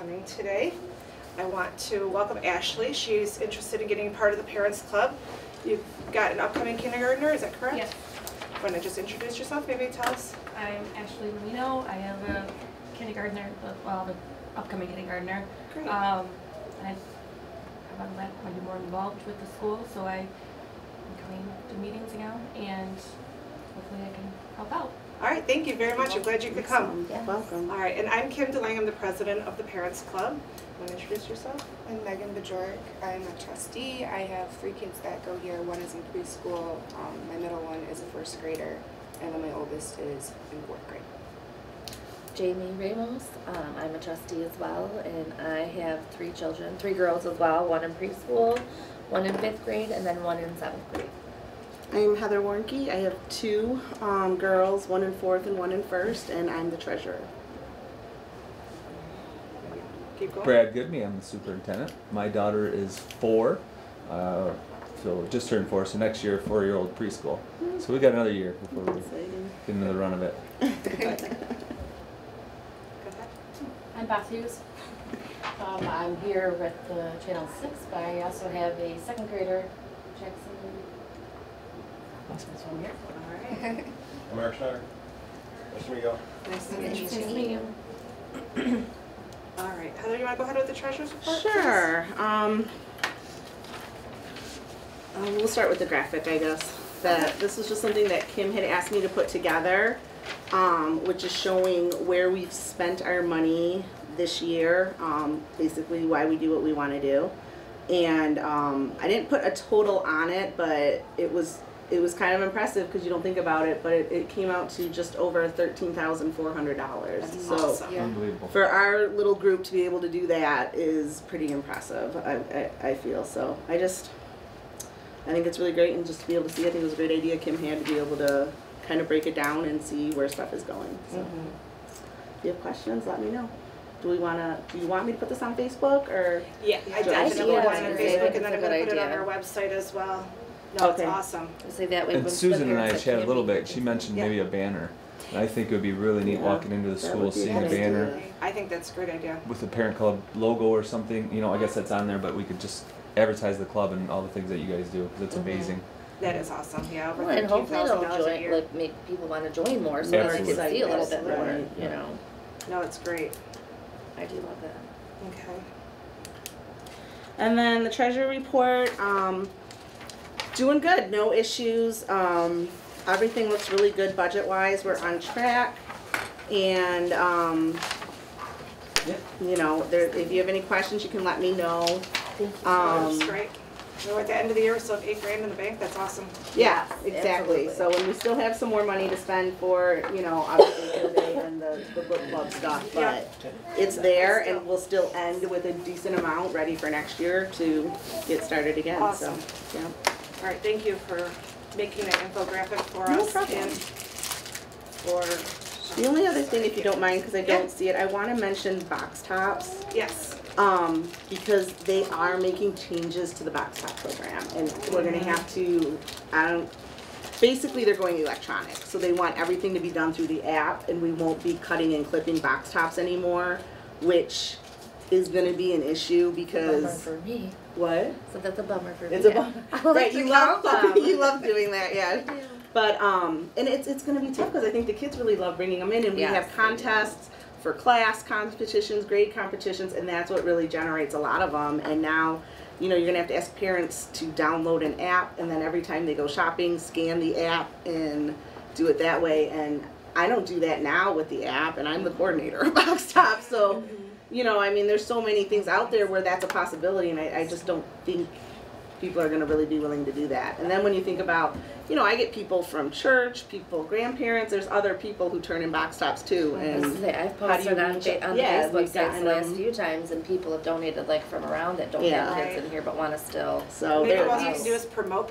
coming today. I want to welcome Ashley. She's interested in getting part of the Parents Club. You've got an upcoming kindergartner, is that correct? Yes. Want to just introduce yourself, maybe tell us? I'm Ashley Romino. I have a kindergartner, the upcoming kindergartner. Great. I'm glad to be more involved with the school, so I'm coming to meetings now, and hopefully I can help out. All right, thank you very much. I'm glad you could come. Yes. Welcome. All right, and I'm Kim DeLange. I'm the president of the Parents Club. Want to introduce yourself? I'm Megan Bajorek. I'm a trustee. I have 3 kids that go here. One is in preschool, my middle one is a 1st grader, and then my oldest is in 4th grade. Jamie Ramos. I'm a trustee as well, and I have 3 children, 3 girls as well, 1 in preschool, 1 in 5th grade, and then 1 in 7th grade. I'm Heather Warnke. I have 2 girls, 1 in 4th and 1 in 1st, and I'm the treasurer. Keep going. Brad Goodme, I'm the superintendent. My daughter is 4, so just turned 4, so next year 4-year-old preschool. So we got another year before we get into the run of it. Go ahead. I'm Beth Hughes. I'm here with Channel 6, but I also have a 2nd grader, Jackson. This one here. All right. I'm Eric Schneider. Nice to meet you all. Nice to meet Nice you. to meet you. All right, Heather, you want to go ahead with the treasurer's report? Sure. We'll start with the graphic, I guess. This was just something that Kim had asked me to put together, which is showing where we've spent our money this year, basically why we do what we want to do. And I didn't put a total on it, but it was kind of impressive because you don't think about it, but it came out to just over $13,400. So awesome. Yeah. Unbelievable. for our little group to be able to do that is pretty impressive, I feel. So I think it's really great, and just to be able to see, I think it was a great idea Kim had to be able to kind of break it down and see where stuff is going. So if you have questions, let me know. Do you want me to put this on Facebook, or? Yeah, I Sure. definitely Yeah, want it on that's Facebook, a and then I'm good going to put it on idea. our website as well. No, Okay. it's awesome. So that way And when Susan the and I parents that chatted a can't little be bit. She mentioned Yeah. maybe a banner. And I think it would be really neat Yeah. walking into the That school, would be a seeing a good banner idea. I think that's a great idea. with the Parent Club logo or something. You know, I guess that's on there, but we could just advertise the club and all the things that you guys do, because it's amazing. That is awesome. Yeah, over Well, and hopefully it'll $13,000 a join, year. like make people want to join more, so then I Absolutely. can see a little bit more. Right. You know, No, it's great. I do love that. Okay. And then the treasury report, doing good, no issues. Everything looks really good budget-wise. We're on track, and you know, if you have any questions, you can let me know. That's great. We're at the end of the year, we still have $8,000 in the bank. That's awesome. Yeah, exactly. Absolutely. So, and we still have some more money to spend for, you know, obviously Field Day and the book club stuff, but it's there, and we'll still end with a decent amount ready for next year to get started again. Awesome. So, yeah. All right, thank you for making an infographic for No us. problem. And for The only other thing, if you don't mind, because I Yeah. don't see it, I want to mention box tops. yes. Because they are making changes to the box top program, and we're gonna have to, basically they're going electronic, so they want everything to be done through the app, and we won't be cutting and clipping box tops anymore, which is gonna be an issue Bummer because, for me. what? So that's a bummer for me. It's a bummer. I like Right, to you count love, them. you love doing that, yeah. I do. But, and it's gonna be tough, because I think the kids really love bringing them in, and we Yes, have they do. contests for class competitions, grade competitions, and that's what really generates a lot of them. And now, you know, you're gonna have to ask parents to download an app, and then every time they go shopping, scan the app and do it that way. And I don't do that now with the app, and I'm the coordinator of Box Top. So, you know, I mean, there's so many things out there where that's a possibility, and I just don't think people are gonna really be willing to do that. And then when you think about, you know, I get people from church, people, grandparents, there's other people who turn in box tops too. And I've how do you posted on, reach out? on Yeah, Facebook we've sites gotten the last them. few times, and people have donated like from around that don't Yeah. have kids Right. in here but want to still. So Maybe there, what you can do is promote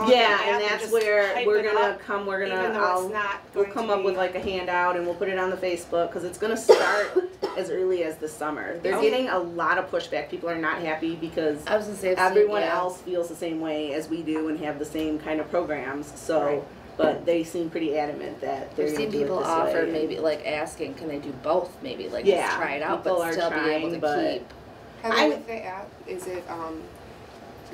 yeah, the and app that's just where hype we're it gonna up, come. We're even gonna though it's not we'll going come to up with be- like a handout, and we'll put it on the Facebook, because it's gonna start as early as the summer. They're Okay. getting a lot of pushback. People are not happy because I was gonna say I've seen- everyone yeah. else feels the same way as we do and have the same kind of programs. So Right. but they seem pretty adamant that they're We've going seen to do it people this offer way. maybe like asking, can they do both? Maybe like Yeah, just try it out, people but are still be able trying, to but- keep. Heather, with the app, is it,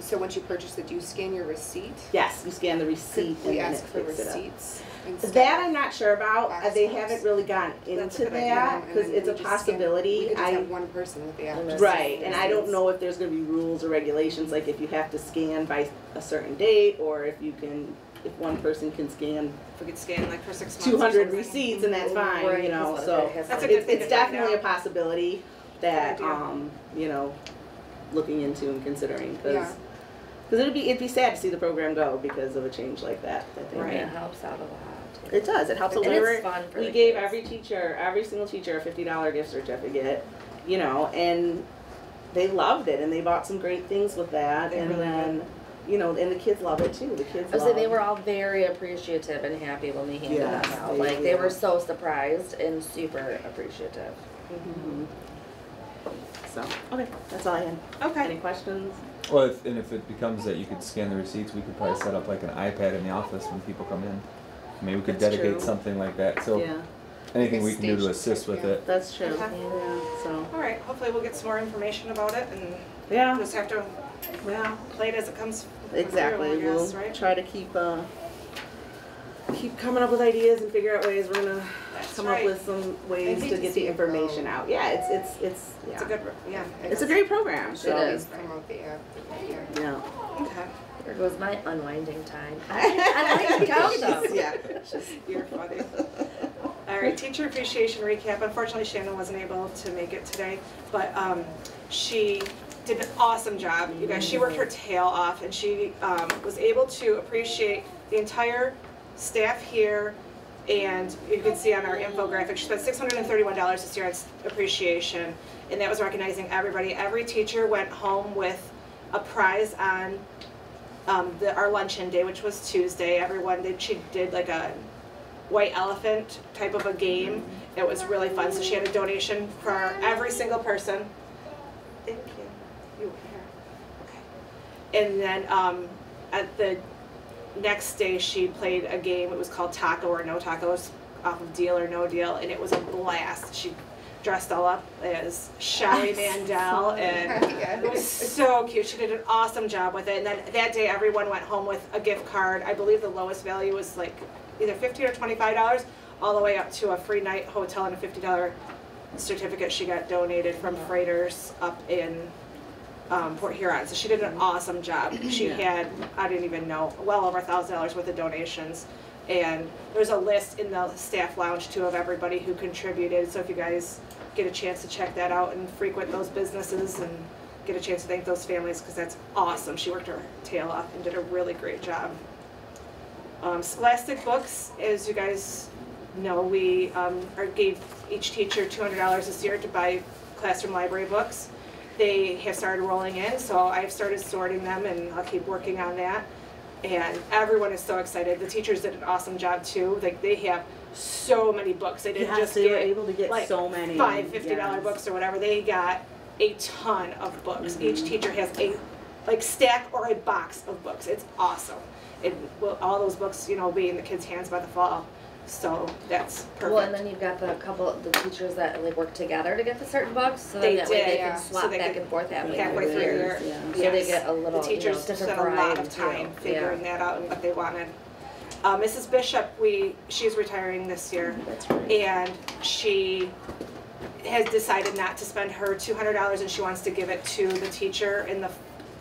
so once you purchase it, do you scan your receipt? Yes, you scan the receipt Could we and then ask it for picks it up. receipts instead? That I'm not sure about. Box They tops? haven't really gone That's a into good idea. that And because then it's we a just scan- possibility. We could just I have one person with the app. just right, scan and I don't receipts. know if there's going to be rules or regulations like if you have to scan by a certain date or if you can, if one person can scan If we could scan like for 6 months. or 200 something. receipts and that's fine, Right, you know. because So what if it has That's a like- good thing it's to find definitely a out. possibility that Good idea. you know, looking into and considering because Yeah. it'd be sad to see the program go because of a change like that. They Right. made. It helps out a lot. Too. It does. It helps a And lot. it's fun for We the gave kids. every single teacher a $50 gift certificate, you know, and they loved it and they bought some great things with that. They and really then, you know, and the kids love it too. The kids I was love saying they were all very appreciative and happy when we handed Yes, them out. they Like they were. were so surprised and super appreciative. Mhm. So, okay, that's all I had. Okay. Any questions? Well, if it becomes that you could scan the receipts, we could probably set up like an iPad in the office when people come in. Maybe we could That's dedicate true. something like that. So Yeah, anything Like a we can do to station assist type, with yeah. it. that's true. Okay. Yeah, so, All right, hopefully we'll get some more information about it and yeah, just have to yeah, play it as it comes through, exactly. I We'll guess, right? try to keep coming up with ideas and figure out ways. We're gonna That's come right. up with some ways hate to to get see the it grow. information out. Yeah, it's It's a good, yeah. It's a great program. So, It is. Promote the app. Yeah. yeah. Okay. There goes my unwinding time. I like to count them. Yeah. You're funny. All right, teacher appreciation recap. Unfortunately, Shannon wasn't able to make it today, but she did an awesome job. You guys, she worked her tail off, and she was able to appreciate the entire staff here. And you can see on our infographic, she spent $631 this year on appreciation, and that was recognizing everybody. Every teacher went home with a prize on our luncheon day, which was Tuesday. Everyone did. She did like a white elephant type of a game. It was really fun. So she had a donation for every single person. Thank you. You were here. Okay. And then at the next day, she played a game. It was called Taco or No Taco. It was off of Deal or No Deal, and it was a blast. She dressed all up as Shelley Mandel, and it was so cute. She did an awesome job with it. And then that day, everyone went home with a gift card. I believe the lowest value was like either $15 or $25, all the way up to a free night hotel and a $50 certificate she got donated from Freighters up in Port Huron. So she did an awesome job. She had, I didn't even know, well over $1,000 worth of donations. And there's a list in the staff lounge too of everybody who contributed. So if you guys get a chance to check that out and frequent those businesses and get a chance to thank those families, because that's awesome. She worked her tail off and did a really great job. Scholastic books, as you guys know, we gave each teacher $200 this year to buy classroom library books. They have started rolling in, so I've started sorting them, and I'll keep working on that. And everyone is so excited. The teachers did an awesome job too. Like they have so many books. They didn't Yes, just they were get able to get like so many. $5, $50 Yes. books or whatever. They got a ton of books. Each teacher has a stack or a box of books. It's awesome. It will, all those books, you know, be in the kids' hands by the fall. So that's perfect. Well, and then you've got the teachers that like work together to get the certain books, so They that way did, they yeah. can So swap they back could and forth halfway halfway through the year. Yeah. So they Yes. get a little, The teachers different spent a lot variety of time too. figuring that out and what they wanted. Mrs. Bishop, she's retiring this year, That's right. and she has decided not to spend her $200, and she wants to give it to the teacher in the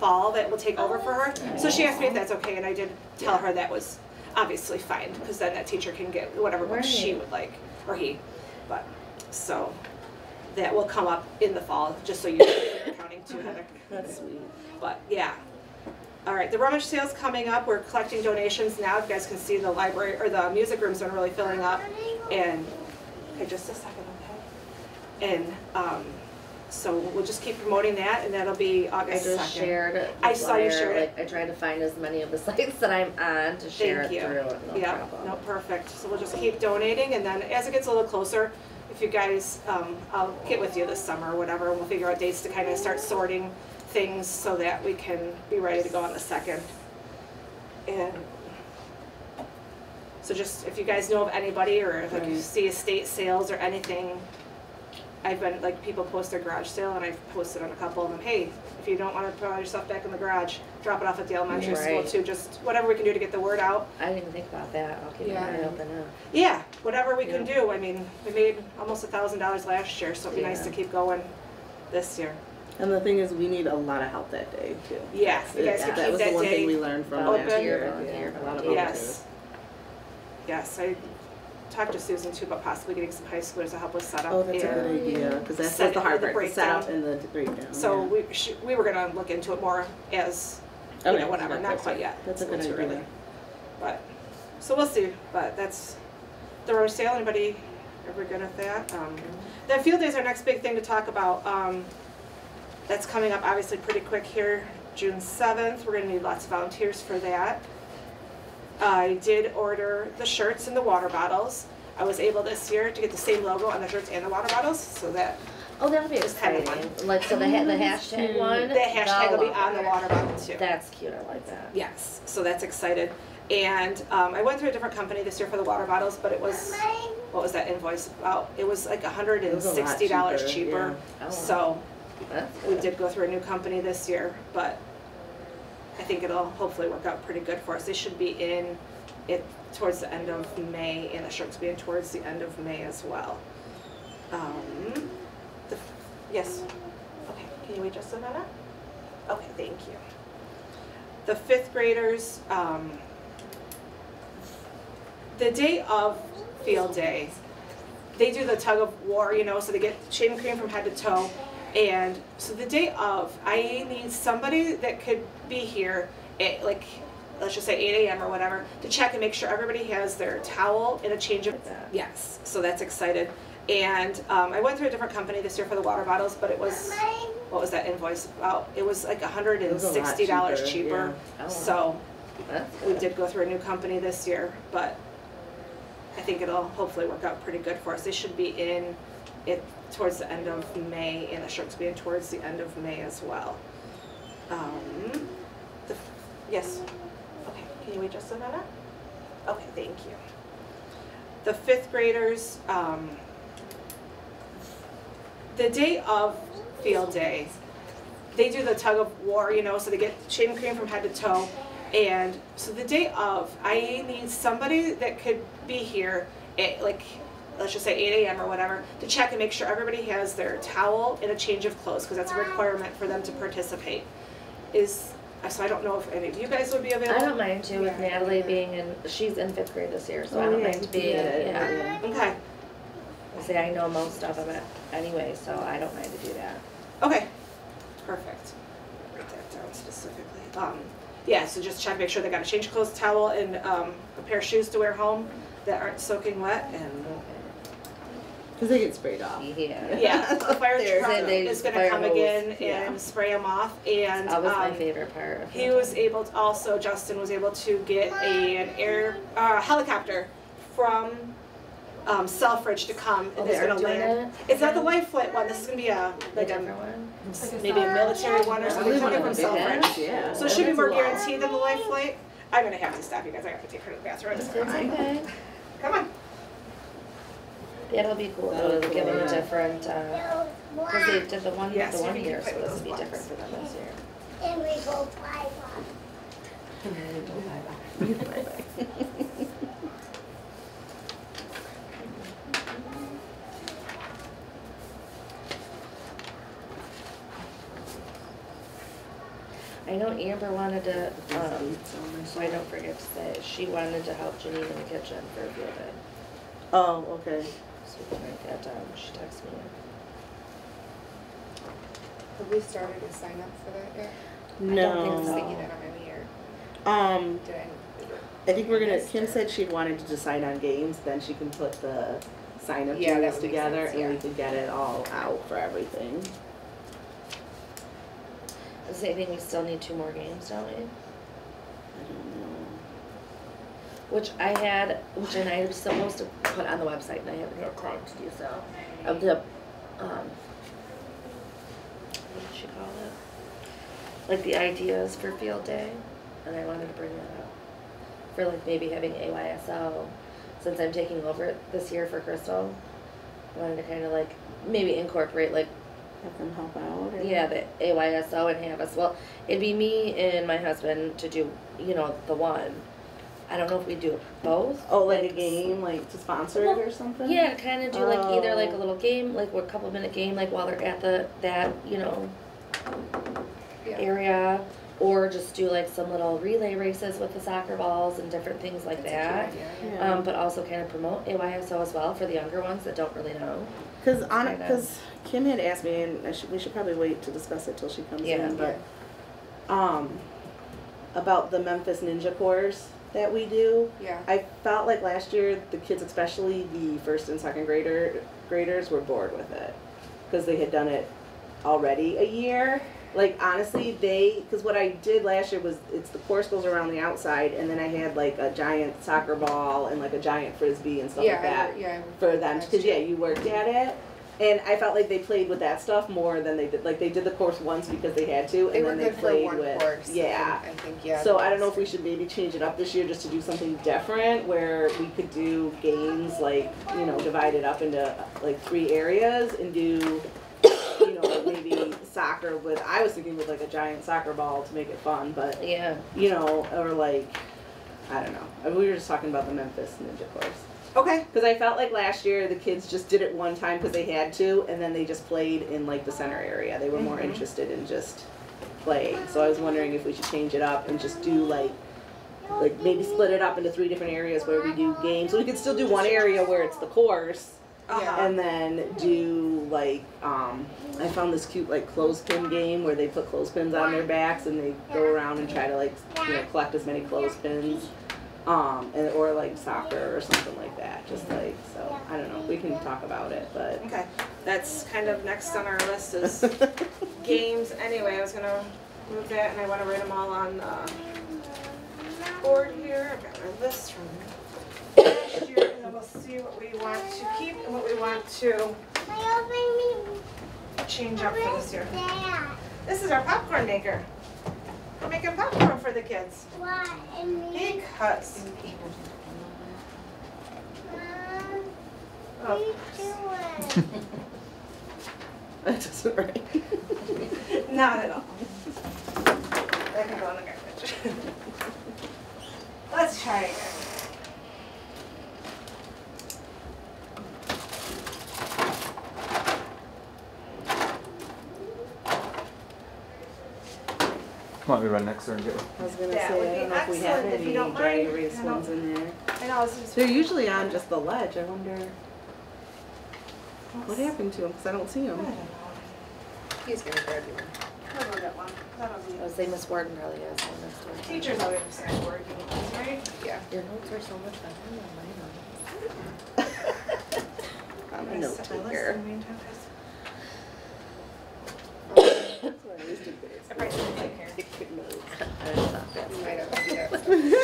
fall that will take over for her. So she asked me if that's okay, and I did tell her that was obviously fine, because then that teacher can get whatever books she Right. would like, or he. But so that will come up in the fall, just so you know, for accounting too, Heather. That's sweet. But yeah. All right, the rummage sale's coming up. We're collecting donations now. You guys can see the library or the music room's been really filling up. And okay, just a second, okay. And so we'll just keep promoting that, and that'll be I August 2nd. just shared the I saw you flyer, shared it. like, I tried to find as many of the sites that I'm on to share Thank it you. through. No Yeah, problem. no, perfect. So we'll just keep donating, and then as it gets a little closer, if you guys, I'll get with you this summer or whatever, and we'll figure out dates to kind of start sorting things so that we can be ready to go on the 2nd. And So just if you guys know of anybody, or if like you see estate sales or anything, I've been like, people post their garage sale, and I've posted on a couple of them. Hey, if you don't want to put all your stuff back in the garage, drop it off at the elementary school Right. too. Just whatever we can do to get the word out. I didn't even think about that. I'll keep Yeah. my eye open now. Yeah, whatever we can do. I mean, we made almost $1,000 last year, so it'd be nice Yeah. to keep going this year. And the thing is, we need a lot of help that day too. Yeah, you guys can That keep was that the one thing we day. learned from open. last year. Volunteer, A lot of volunteer. Yes. Yes, I talked to Susan too about possibly getting some high schoolers to help us set up. Oh, that's a and- good idea, because that's Set the hard the part, the setup breakdown. and the breakdown. So yeah. we were gonna look into it more as, you Okay, know, whatever, not that's quite right. yet. That's a It's good too idea. early. But, so we'll see, but that's the road sale. Anybody ever good at that? The field days are our next big thing to talk about. That's coming up obviously pretty quick here, June 7th. We're gonna need lots of volunteers for that. I did order the shirts and the water bottles. I was able this year to get the same logo on the shirts and the water bottles, so that Oh, that'll be It's kind of exciting. Like, so the hashtag one? the hashtag will be logo. on the water bottle too. That's cute, I like that. Yes, so that's excited. And I went through a different company this year for the water bottles, but it was, what was that invoice about? It was like It was a lot $160 cheaper. yeah. Oh, So That's we good. did go through a new company this year, but I think it'll hopefully work out pretty good for us. They should be in it towards the end of May, and the shirts will be in towards the end of May as well. Yes. Okay, can you wait just a minute? Okay, thank you. The fifth graders, the day of field day, they do the tug of war, you know, so they get shaving cream from head to toe. And so the day of, I need somebody that could be here at like, let's just say 8 a.m. or whatever, to check and make sure everybody has their towel and a change of, yes, so that's excited. And I went through a different company this year for the water bottles, but it was, what was that invoice about? It was like $160 cheaper. yeah. Oh, So That's we good. did go through a new company this year, but I think it'll hopefully work out pretty good for us. They should be in it towards the end of May, and the shirts will be in towards the end of May as well. Yes. Okay, can you wait just a minute? Okay, thank you. The fifth graders, the day of field day, they do the tug of war, you know, so they get shaving cream from head to toe. And so the day of, I need somebody that could be here at like, let's just say 8 a.m. or whatever, to check and make sure everybody has their towel and a change of clothes, because that's a requirement for them to participate. So I don't know if any of you guys would be available. I don't mind too, with Yeah. Natalie being in, she's in 5th grade this year, so I Oh, don't yeah, mind being, yeah. Okay, See, I know most of them anyway, so I don't mind to do that. okay, perfect. Write that down specifically. Yeah, so just check, make sure they got a change of clothes, towel, and a pair of shoes to wear home that aren't soaking wet, and Because they get sprayed off. Yeah. yeah, the fire There's truck a- they is gonna fire come hose, again yeah. and spray them off, and That was my favorite part. of he it. was able to also, Justin was able to get an helicopter from Selfridge to come, Oh, and it's they're gonna doing land. it? It's not the life flight one, this is gonna be a, The like different a, one? maybe a military one or something coming from Selfridge. Yeah. So it should be more That's a lot. guaranteed than the life flight. I'm gonna have to stop you guys, I have to take her to the bathroom. It's okay. Come on. It'll be cool though, to give them a different, because they did the one Yes, you can year, play so with this those will be different blocks. for them this year. And we go fly I know Amber wanted to, so I don't forget to say, she wanted to help Janine in the kitchen for a field day. Oh, okay. So we can write that down, she texted me. Have we started to sign up for that yet? No. I was so. thinking it already, or did I think we're gonna, Kim said she'd wanted to decide on games, then she can put the sign-up Yeah, that deals would make together, sense, and we yeah. could get it all out for everything. I think we still need 2 more games, don't we? I don't know. Which I had, which and I was supposed to put on the website, and I haven't had time to do so. Of the, what did she call it? Like the ideas for field day, and I wanted to bring that up. for like maybe having AYSO, since I'm taking over it this year for Crystal. I wanted to kind of like maybe incorporate like Have them help out. Or? yeah, the AYSO and have us. Well, it'd be me and my husband to do, you know, the one. I don't know if we do both. Oh, like a game, like to sponsor it or something. Yeah, kind of do like either like a Oh. little game, like a couple minute game, like while they're at that you know Yeah. area, or just do like some little relay races with the soccer balls and different things like That's a that. cute idea, yeah. But also kind of promote AYSO as well for the younger ones that don't really know. Because Kim had asked me, and we should probably wait to discuss it till she comes Yeah. in, but about the Memphis Ninja course that we do. Yeah. I felt like last year the kids, especially the first and second graders, were bored with it because they had done it already a year. Like honestly, because what I did last year was the course goes around the outside, and then I had like a giant soccer ball and like a giant frisbee and stuff like that for them. Because you worked at it, and I felt like they played with that stuff more than they did. Like they did the course once because they had to, They and were then they good for played one with course. yeah. I think So I don't know if we should maybe change it up this year just to do something different where we could do games like, you know, divide it up into like 3 areas and do, you know, maybe soccer with, I was thinking with like a giant soccer ball to make it fun, but, Yeah. you know, or like, I don't know. We were just talking about the Memphis Ninja course. Okay. Because I felt like last year the kids just did it one time because they had to, and then they just played in like the center area. They were more interested in just playing. So I was wondering if we should change it up and just do like maybe split it up into 3 different areas where we do games. So we could still do one area where it's the course, and then do like I found this cute like clothespin game where they put clothespins on their backs and they go around and try to like, you know, collect as many clothespins. Or like soccer or something like that. Just like, so I don't know. We can talk about it, but Okay. That's kind of next on our list is games. Anyway, I was gonna move that, and I want to write them all on the board here. I've got my list from last year, and then we'll see what we want to keep and what we want to change up for this year. This is our popcorn maker. We're making popcorn for the kids. What? And me? Because. What are you doing? that doesn't right. Not at all. That can go in the garbage. Let's try again. Come on, we run next door and get one. I was gonna That say, would I be don't know if we have excellent if any you don't dry mind. erase I don't- ones in there. I know, it's just. They're usually on just the ledge. I wonder what happened to them because I don't see I don't them. know. He's gonna grab you. I'll go get one. That'll be. I would say Miss Warden probably has one next door. Teachers always say working ones, right? Yeah. Your notes are so much better than mine. I'm a I note set my list taker. in the meantime, guys. That's what I used to do. I probably should take care. Take good notes. I just thought that. You might have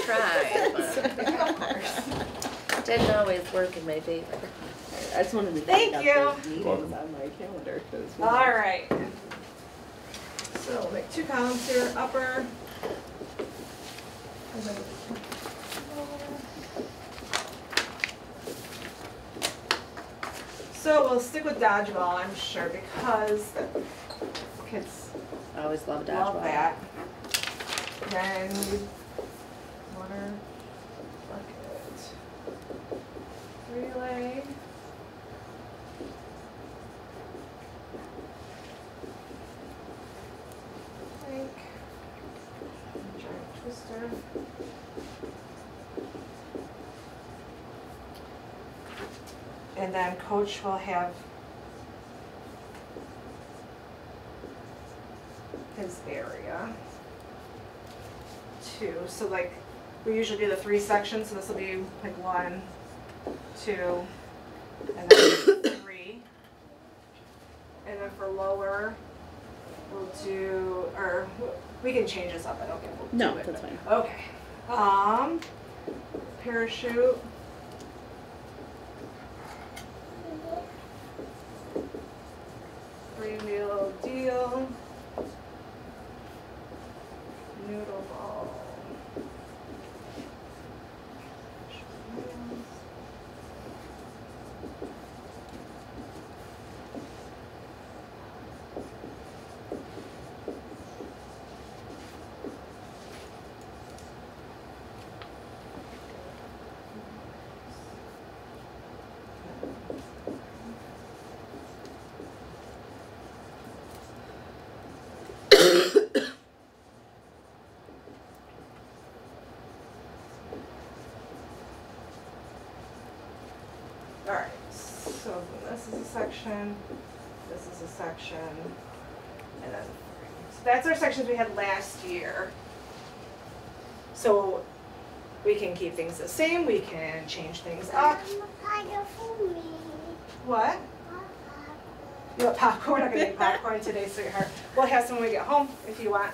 Tried, but didn't always work in my favor. I just wanted to Thank keep you. up those meetings Welcome. on my calendar. 'Cause we- All right. So we'll make 2 columns here, upper. So we'll stick with dodgeball, I'm sure, because the kids I always loved love dodgeball. that. Then water bucket, relay. Plank, giant twister. And then coach will have his area too. So like we usually do the 3 sections, so this will be like 1, 2, and then 3. And then for lower, we'll do, or we can change this up. I don't think we'll No, do it. that's fine. Okay. Parachute. Three-wheel deal. Noodle ball. Alright, so this is a section, this is a section, and then, so that's our sections we had last year. So we can keep things the same, we can change things up. What? You want popcorn? We're not gonna eat popcorn today, sweetheart. We'll have some when we get home if you want.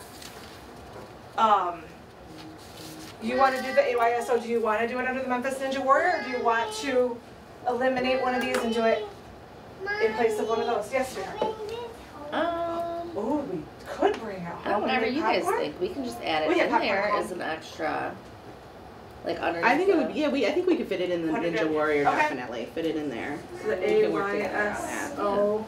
You want to do the AYSO? Do you want to do it under the Memphis Ninja Warrior, or do you want to eliminate one of these and do it in place of one of those? Yes, sweetheart. Oh, we could bring it home. Whatever and you make guys popcorn. think. We can just add it We have in popcorn there at home. as an extra, like underneath. I think it would. the- Yeah, I think we could fit it in the Put it Ninja in. Warrior. Okay. Definitely fit it in there. So the We can work together on that. AYSO.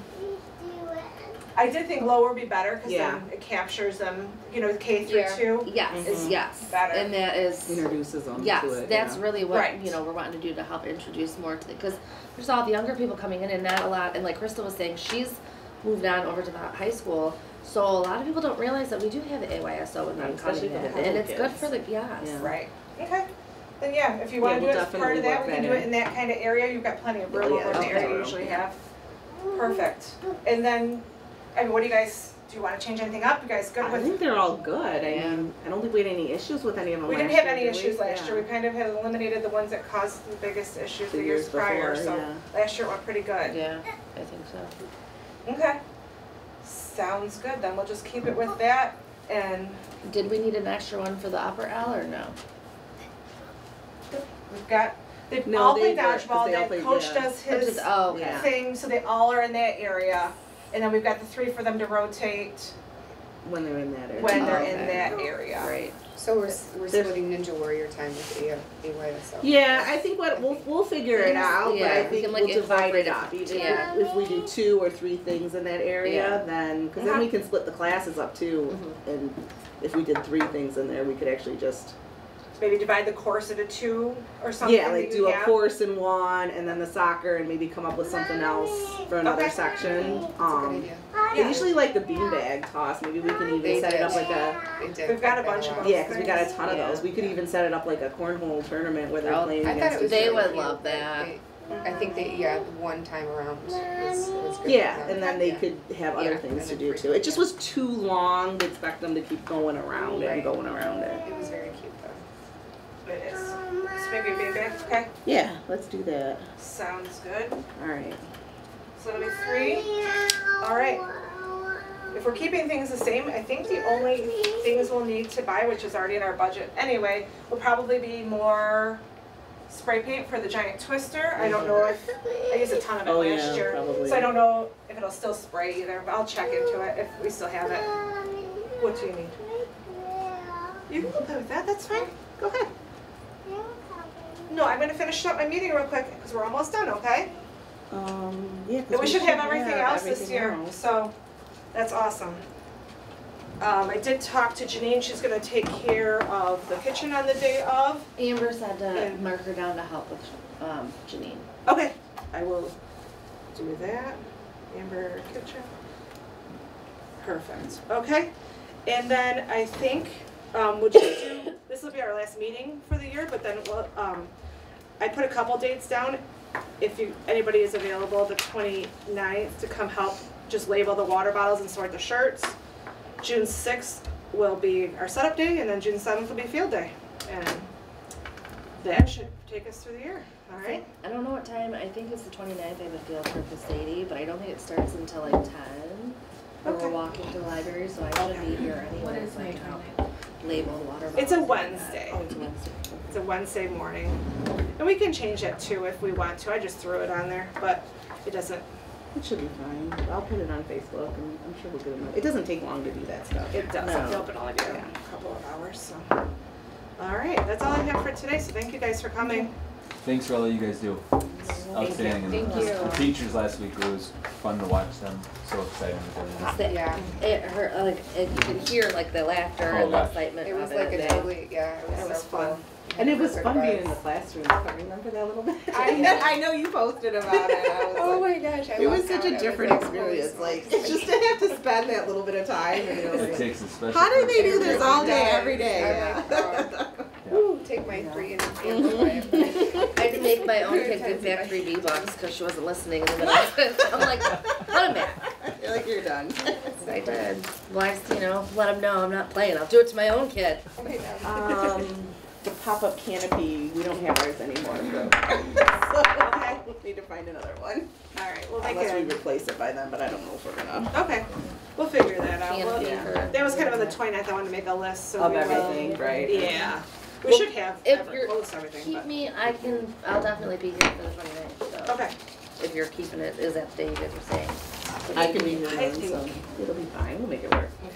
I did think lower would be better because Yeah. then it captures them, you know, K through Yeah. 2. Yes, Mhm. yes. Better. And that is, Introduces them yes, to it. that's yeah. really what, Right. you know, we're wanting to do to help introduce more to the, because there's all the younger people coming in and not a lot, and like Crystal was saying, she's moved on over to the high school, so a lot of people don't realize that we do have the AYSO and Right, them especially coming in, for the and it's little good kids. for the, yes. Yeah. Right. Okay. Then yeah, if you want Yeah, to we'll do it as part definitely of that, work we can that do it in. in that kind of area. You've got plenty of room Yeah, over in the okay. area you usually have. Perfect. And then, I mean, what do you guys, do you want to change anything up? You guys good I with? think they're all good. I Yeah. mean, I don't think we had any issues with any of them. We didn't last have any year, did issues we? last Yeah. year. We kind of had eliminated the ones that caused the biggest issues the years before, prior. So yeah. last year it went pretty good. Yeah, I think so. Okay. Sounds good. Then we'll just keep it with that. And Did we need an extra one for the upper L or no? we've got, they've No, all they played work 'cause dodgeball. they all That played, coach yeah. does his Oh, okay. Yeah. thing, so they all are in that area. And then we've got the 3 for them to rotate When they're in that area. when they're Okay. in that area. Great. So we're There's- splitting Ninja Warrior time with AYSO. Yeah, I think we'll figure it out, but Yeah, I we think can, like, we'll divide it incorporate up. it. Yeah. If we do 2 or 3 things in that area, Yeah. then because then we can split the classes up too. And if we did 3 things in there, we could actually just Maybe divide the course into 2 or something. yeah, like that you do a have. course in one, and then the soccer, and maybe come up with something else for another Okay. section. That's a good idea. They usually like the beanbag toss. Maybe we can even They set it did. up like a They did. We've got a bunch of them. yeah, because we got a ton of Yeah. those. We could even set it up like a cornhole tournament where they're Oh, playing I thought against it was They each would other. really love cute. that. I think they, the one time around was good. Yeah, for them. and then they Yeah. could have other Yeah, things and to then do free. too. It just was too long to expect them to keep going around it and Right. going around it. It was very cute though. It is. So maybe a baby. Okay. Yeah, let's do that. Sounds good. All right. So it'll be 3. All right. If we're keeping things the same, I think the only things we'll need to buy, which is already in our budget anyway, will probably be more spray paint for the giant twister. I don't know if, I used a ton of it Oh, last yeah, year. probably. So I don't know if it'll still spray either, but I'll check into it if we still have it. What do you need? You can go play with that, that's fine. Go ahead. No, I'm gonna finish up my meeting real quick because we're almost done, okay? Yeah. 'cause And we should have everything have else this everything year, else. so that's awesome. I did talk to Janine, she's gonna take care of the kitchen on the day of. Amber said to And- mark her down to help with Janine. Okay. I will do that. Amber kitchen. Perfect, okay. And then I think, we'll just do, this will be our last meeting for the year, but then we'll, I put a couple dates down. If anybody is available, the 29th to come help just label the water bottles and sort the shirts. June 6th will be our setup day, and then June 7th will be field day. And that should take us through the year, all right? I don't know what time, I think it's the 29th, I have a field trip with Sadie, but I don't think it starts until like 10. Or Okay. we're walking to the library, so I should be here anyway. What is so I May can help 29th? label the water bottles. It's a and all that. Wednesday. Oh, it's a Wednesday. It's a Wednesday morning. And we can change it too if we want to. I just threw it on there, but it doesn't, It should be fine. I'll put it on Facebook, and I'm sure we'll get enough. It doesn't take long to do that stuff. it doesn't. No. Nope, it'll only be a couple of hours, so. All right, that's all I have for today, so thank you guys for coming. Thanks for all that you guys do. It's outstanding. And Thank the- you. The teachers last week, it was fun to watch them. So exciting with everything. It's the- Yeah. You can hear like the laughter Oh, and the gosh. excitement It was of like it. a totally, yeah, it That was was so fun. cool. And it was Good fun being vibes. in the classroom. I remember that a little bit. I know you posted about it. I was Oh like, my gosh, I it was walked such out, I a was different like, experience. holy Like smokes. just to have to spend that little bit of time. And you're It like, takes a special how do they person. do this all day, Yes. every day? I'm like, Yeah. Woo, take my 3 and amplify it. I had to make my own kid give back 3 B-bucks because she wasn't listening in the middle of it. I'm like, put them back. I feel like you're done. I did. Well, I just, let them know I'm not playing. I'll do it to my own kid. The pop-up canopy, we don't have ours anymore, so. Okay. We'll need to find another one. All right, we'll make Unless we it. replace it by then, but I don't know if we're gonna. Okay, we'll figure that out. Canopy Well, for- that was kind of on the 29th. I wanted to make a list, so Of we will. everything, right? Yeah, we Well, should have if ever you're- post everything. Keep But. me, I'll definitely be here for the 29th, so. Okay. If you're keeping it, is that the day that you're saying? I can be here I then, think- so it'll be fine, we'll make it work. Okay.